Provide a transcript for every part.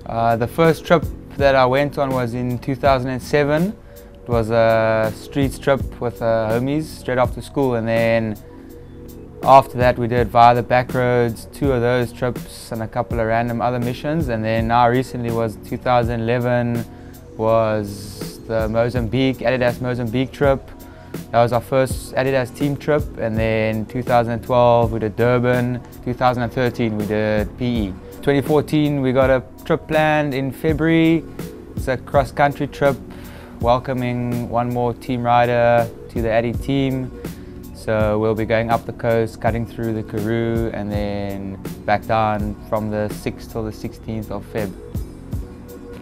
The first trip that I went on was in 2007. It was a streets trip with homies straight after school, and then after that we did via the back roads, 2 of those trips and a couple of random other missions. And then now recently was 2011 was the Mozambique, Adidas Mozambique trip. That was our first Adidas team trip. And then 2012 we did Durban, 2013 we did PE. 2014 we got a trip planned in February. It's a cross-country trip welcoming one more team rider to the Addy team. So we'll be going up the coast, cutting through the Karoo, and then back down from the 6th till the 16th of Feb.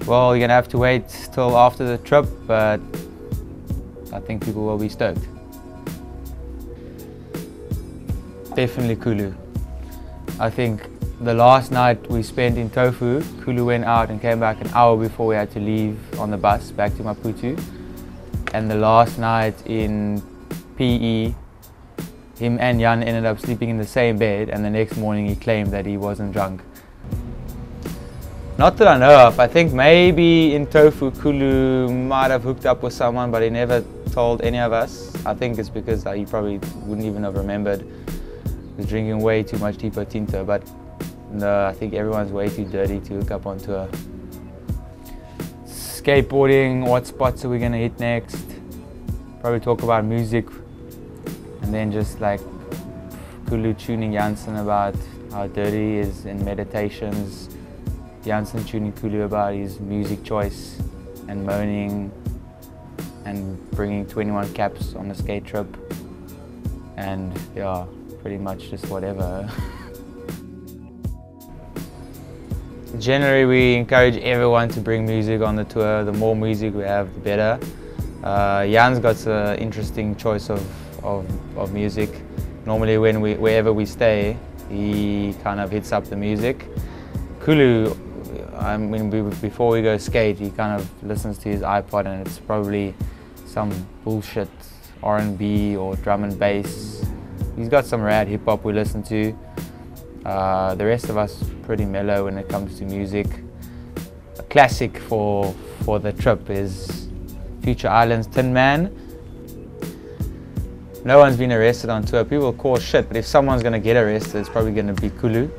Well, you're gonna have to wait till after the trip, but I think people will be stoked. Definitely Kulu. I think the last night we spent in Tofu, Kulu went out and came back an hour before we had to leave on the bus back to Maputo. And the last night in PE, him and Jan ended up sleeping in the same bed, and the next morning he claimed that he wasn't drunk. Not that I know of. I think maybe in Tofu, Kulu might have hooked up with someone, but he never told any of us. I think it's because he probably wouldn't even have remembered. He was drinking way too much Tipo Tinto, but no, I think everyone's way too dirty to hook up on tour. Skateboarding, what spots are we gonna hit next? Probably talk about music, and then just like Kulu tuning Janssen about how dirty he is in meditations. Janssen tuning Kulu about his music choice and moaning and bringing 21 caps on a skate trip. And yeah, pretty much just whatever. Generally, we encourage everyone to bring music on the tour. The more music we have, the better. Jan's got an interesting choice of music. Normally, wherever we stay, he kind of hits up the music. Kulu, I mean, before we go skate, he kind of listens to his iPod, and it's probably some bullshit R&B or drum and bass. He's got some rad hip hop we listen to. The rest of us pretty mellow when it comes to music. A classic for the trip is Future Island's Tin Man. No one's been arrested on tour. People call shit, but if someone's going to get arrested, it's probably going to be Kulu.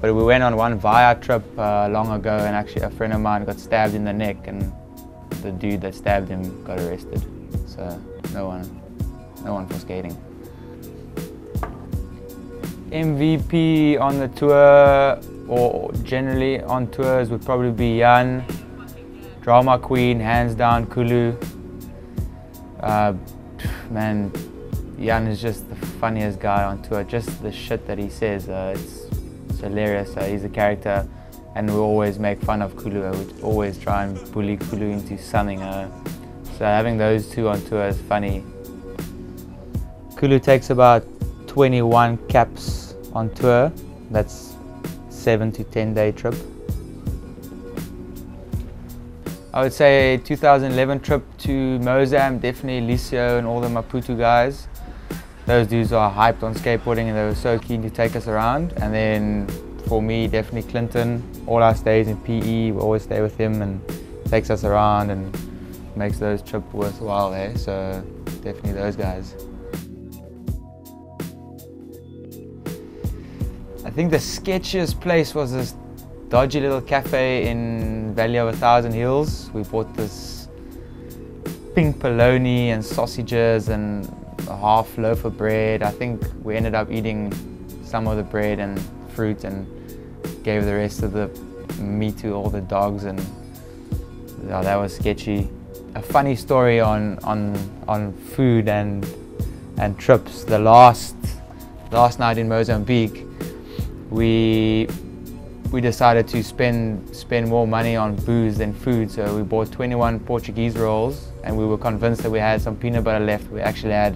But we went on one Via trip long ago, and actually a friend of mine got stabbed in the neck, and the dude that stabbed him got arrested. So no one for skating. MVP on the tour, or generally on tours, would probably be Jan. Drama queen, hands down, Kulu. Man, Jan is just the funniest guy on tour. Just the shit that he says, it's hilarious. He's a character, and we always make fun of Kulu. We always try and bully Kulu into something. So having those two on tour is funny. Kulu takes about 21 caps on tour. That's 7 to 10 day trip. I would say 2011 trip to Mozambique, definitely Licio and all the Maputo guys. Those dudes are hyped on skateboarding, and they were so keen to take us around. And then for me, definitely Clinton. All our stays in PE, we always stay with him and takes us around and makes those trips worthwhile there. So definitely those guys. I think the sketchiest place was this dodgy little cafe in Valley of 1,000 Hills. We bought this pink polony and sausages and a half loaf of bread. I think we ended up eating some of the bread and fruit and gave the rest of the meat to all the dogs, and that was sketchy. A funny story on food and trips. The last night in Mozambique, we decided to spend more money on booze than food, so we bought 21 Portuguese rolls, and we were convinced that we had some peanut butter left. We actually had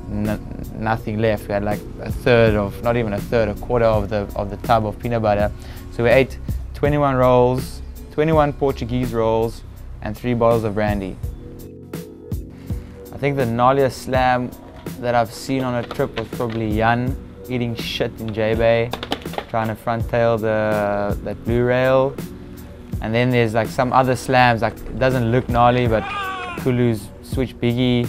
nothing left. We had like a third of, not even a third, a quarter of the tub of peanut butter. So we ate 21 rolls, 21 Portuguese rolls, and 3 bottles of brandy. I think the gnarliest slam that I've seen on a trip was probably Jan eating shit in J-Bay, trying to front tail that blue rail. And then there's like some other slams, like it doesn't look gnarly, but Kulu's switch biggie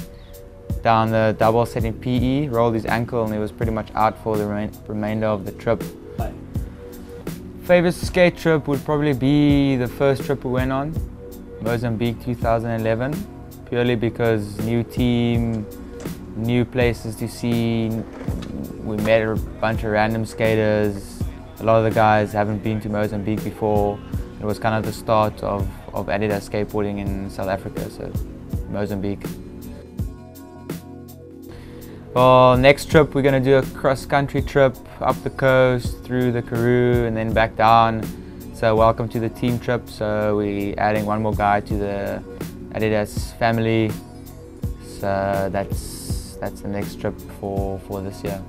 down the double set in PE, rolled his ankle, and he was pretty much out for the remainder of the trip. Favorite skate trip would probably be the first trip we went on, Mozambique 2011, purely because new team, new places to see. We met a bunch of random skaters. A lot of the guys haven't been to Mozambique before. It was kind of the start of Adidas skateboarding in South Africa, so Mozambique. Well, next trip we're going to do a cross-country trip up the coast, through the Karoo, and then back down. So welcome to the team trip. So we're adding one more guy to the Adidas family. So that's the next trip for this year.